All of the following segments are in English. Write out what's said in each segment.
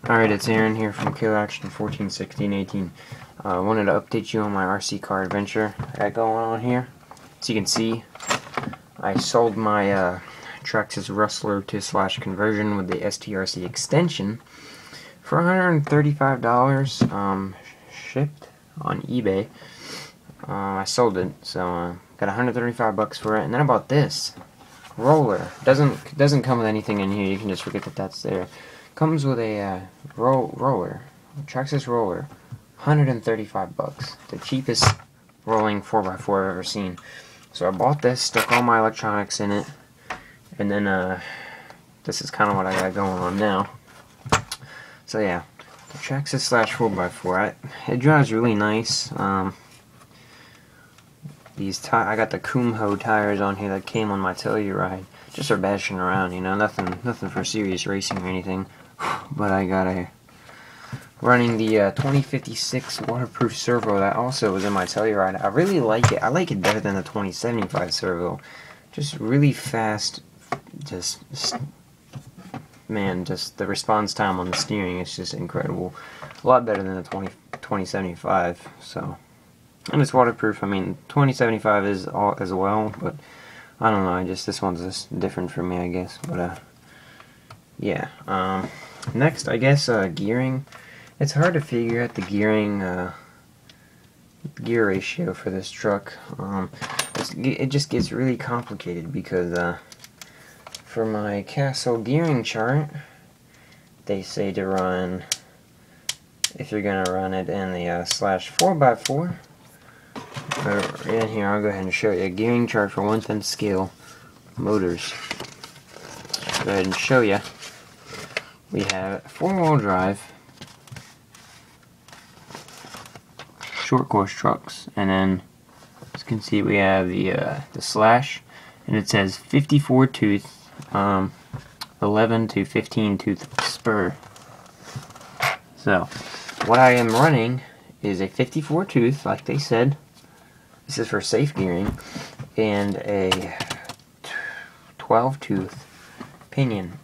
Alright, it's Aaron here from Killer Action 141618. I wanted to update you on my RC car adventure I got going on here. As you can see, I sold my Traxxas Rustler to / conversion with the STRC extension for $135 shipped on eBay. I sold it, so got $135 for it, and then I bought this roller. Doesn't come with anything in here. You can just forget that that's there. Comes with a roller, Traxxas roller, $135, the cheapest rolling 4x4 I've ever seen. So I bought this, stuck all my electronics in it, and then this is kind of what I got going on now. So yeah, the Traxxas / 4x4, it drives really nice. I got the Kumho tires on here that came on my Telluride, just for bashing around, you know, nothing for serious racing or anything. But I got running the 2056 waterproof servo that also was in my Telluride. I really like it. I like it better than the 2075 servo. Just really fast. Man, just the response time on the steering is just incredible. A lot better than the 2075. So, and it's waterproof. I mean, 2075 is all as well, but I don't know. This one's just different for me, I guess. But yeah. Next, I guess, gearing. It's hard to figure out the gearing, gear ratio for this truck. It just gets really complicated because, for my Castle gearing chart, they say to run, if you're going to run it in the / 4x4, in here, I'll go ahead and show you a gearing chart for 1/10 scale motors. Go ahead and show you. We have 4-wheel drive, short course trucks, and then as you can see we have the slash, and it says 54 tooth, 11 to 15 tooth spur. So what I am running is a 54 tooth, like they said. This is for safe gearing, and a 12 tooth pinion.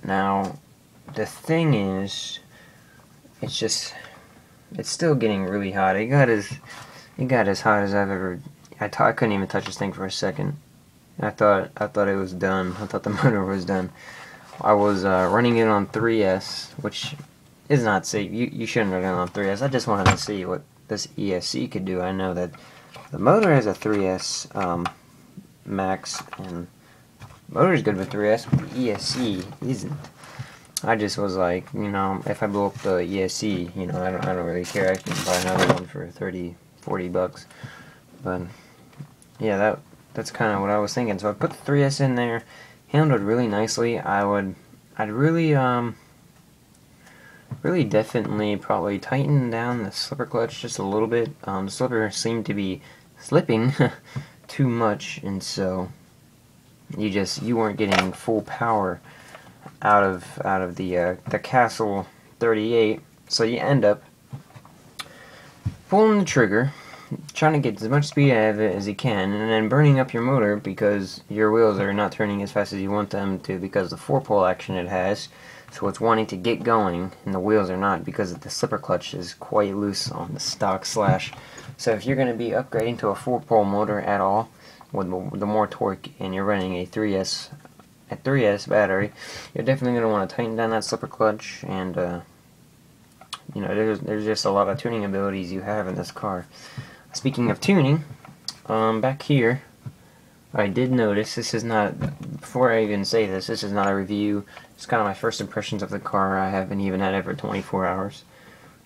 Now, the thing is, it's still getting really hot. It got as hot as I've ever. I couldn't even touch this thing for a second. I thought it was done. I thought the motor was done. I was running it on 3S, which is not safe. You shouldn't run it on 3S. I just wanted to see what this ESC could do. I know that the motor has a 3S max, and motor's good with 3S, but the ESC isn't. I just was like, you know, if I blow up the ESC, you know, I don't really care. I can buy another one for 30, 40 bucks. But yeah, that's kind of what I was thinking. So I put the 3S in there, handled really nicely. I'd really definitely probably tighten down the slipper clutch just a little bit. The slipper seemed to be slipping too much, and so you weren't getting full power out of the Castle 38, so you end up pulling the trigger, trying to get as much speed out of it as you can, and then burning up your motor because your wheels are not turning as fast as you want them to because of the 4-pole action it has. So it's wanting to get going, and the wheels are not because the slipper clutch is quite loose on the stock slash. So if you're going to be upgrading to a 4-pole motor at all, with the more torque, and you're running a 3S battery, you're definitely going to want to tighten down that slipper clutch, and you know, there's just a lot of tuning abilities you have in this car. Speaking of tuning, back here, I did notice, this is not, before I even say this is not a review, it's kind of my first impressions of the car. I haven't even had it for 24 hours,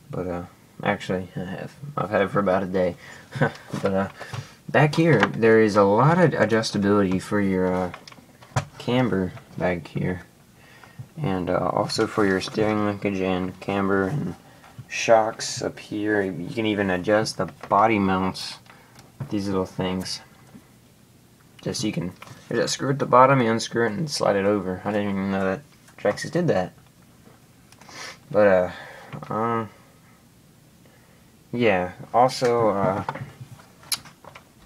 but actually I have. I've had it for about a day. But back here, there is a lot of adjustability for your camber back here, and also for your steering linkage and camber and shocks up here. You can even adjust the body mounts, these little things. There's a screw at the bottom, you unscrew it and slide it over. I didn't even know that Traxxas did that. But yeah, also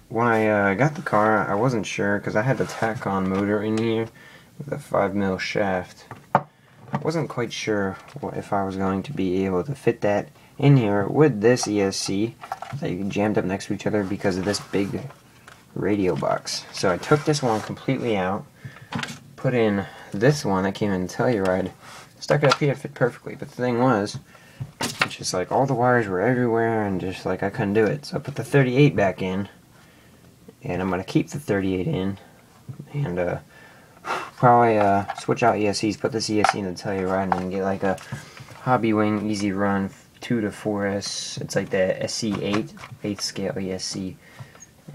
when I got the car, I wasn't sure because I had the tack-on motor in here with a 5mm shaft. wasn't quite sure if I was going to be able to fit that in here with this ESC. They jammed up next to each other because of this big radio box. So I took this one completely out, put in this one that came in Telluride, stuck it up here, it fit perfectly. But the thing was, it's just like all the wires were everywhere and just like I couldn't do it. So I put the 38 back in, and I'm going to keep the 38 in, and probably switch out ESCs, put this ESC in the Telluride, and get like a Hobby Wing Easy Run 2 to 4S. It's like the SC8, 8th scale ESC,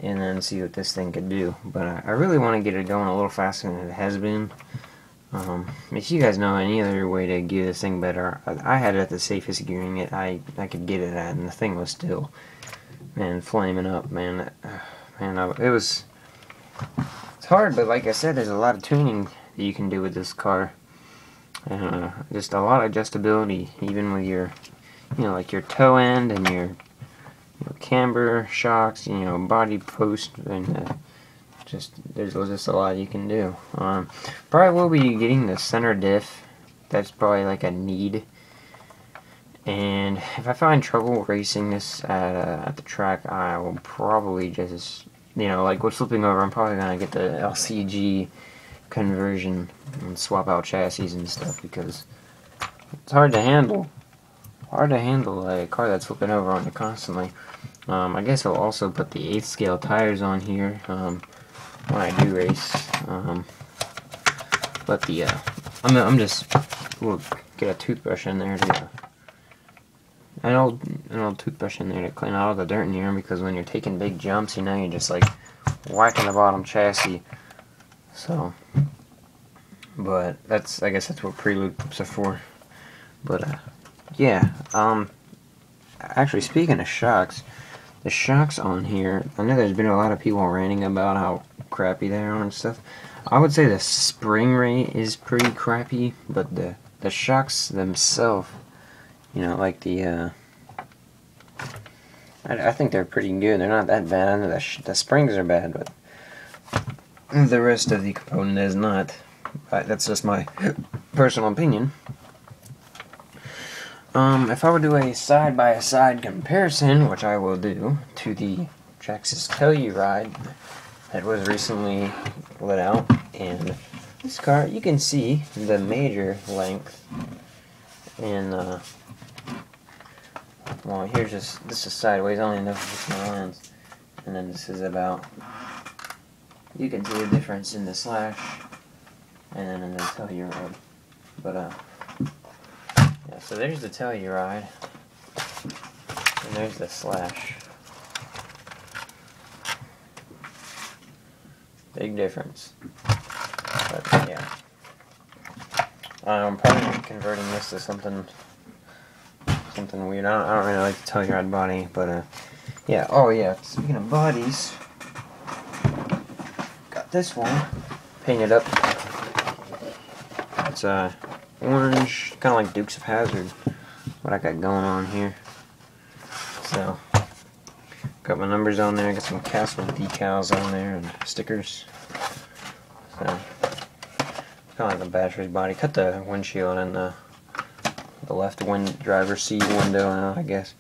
and then see what this thing could do. But I really want to get it going a little faster than it has been. If you guys know any other way to get this thing better, I had it at the safest gearing I could get it at, and the thing was still, man, flaming up, man. It was, it's hard, but like I said, there's a lot of tuning that you can do with this car. Just a lot of adjustability, even with your, like your toe end and your camber shocks, body post, and there's just a lot you can do. Probably will be getting the center diff. That's probably like a need. And if I find trouble racing this at the track, I will probably just, like with flipping over, I'm probably gonna get the LCG conversion and swap out chassis and stuff, because it's hard to handle. Hard to handle a car that's flipping over on you constantly. I guess I'll also put the 8th scale tires on here when I do race. But we'll get a toothbrush in there to an old toothbrush in there to clean out all the dirt in here, because when you're taking big jumps, you're just like whacking the bottom chassis. So, but I guess that's what prelude clips are for. But yeah. Actually, speaking of shocks, the shocks on here, I know there's been a lot of people ranting about how crappy they are and stuff. I would say the spring rate is pretty crappy, but the shocks themselves, like the I think they're pretty good. They're not that bad. I know the springs are bad, but the rest of the component is not. That's just my personal opinion. If I were to do a side-by-side comparison, which I will do, to the Traxxas Telluride that was recently let out, and this car, you can see the major length in, well, this is sideways, only enough with my lens, and then this is about, you can see the difference in the slash, and then in the Telluride, but, yeah, so there's the Telluride, and there's the slash. Big difference. But yeah, I'm probably converting this to something weird. I don't really like the Telluride body, but yeah. Oh yeah. Speaking of bodies, got this one painted up. It's orange, kind of like Dukes of Hazzard, what I got going on here. So, got my numbers on there, got some Castle decals on there, and stickers. So, kind of like a battery body. Cut the windshield and the left driver's seat window out, I guess.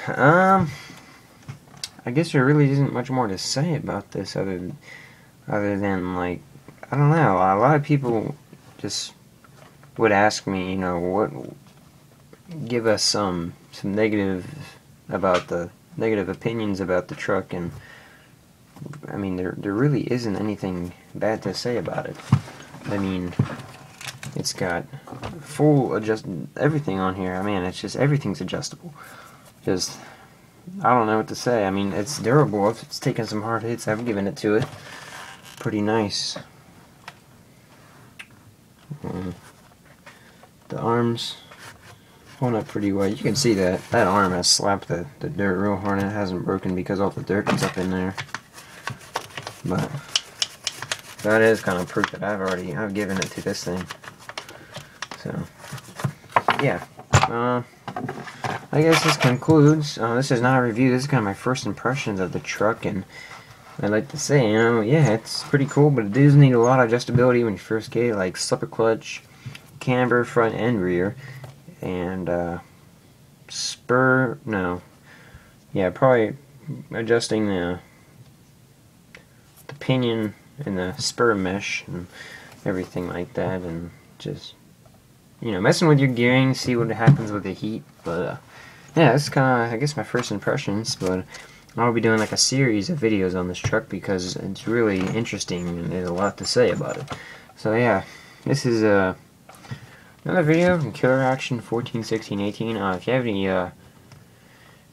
I guess there really isn't much more to say about this other than like, I don't know, a lot of people just would ask me, give us some negative opinions about the truck, and I mean there really isn't anything bad to say about it. I mean, it's got full everything on here. I mean, it's just everything's adjustable. Just, I don't know what to say. I mean, it's durable. If it's taken some hard hits, I've given it to it. Pretty nice. The arms hold up pretty well. You can see that arm has slapped the dirt real hard, and it hasn't broken because all the dirt is up in there. But that is kind of proof that I've given it to this thing. So yeah, I guess this concludes. This is not a review. This is kind of my first impressions of the truck, and I'd like to say, yeah, it's pretty cool, but it does need a lot of adjustability when you first get it, like slipper clutch, camber front and rear, and probably adjusting the pinion and the spur mesh and everything like that, and just, you know, messing with your gearing, see what happens with the heat. But yeah, that's kind of, I guess, my first impressions. But I'll be doing like a series of videos on this truck because it's really interesting and there's a lot to say about it. So yeah, this is another video from Killer Action 141618. If you have any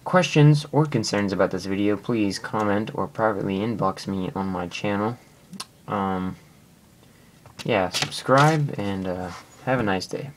questions or concerns about this video, please comment or privately inbox me on my channel. Yeah, subscribe and have a nice day.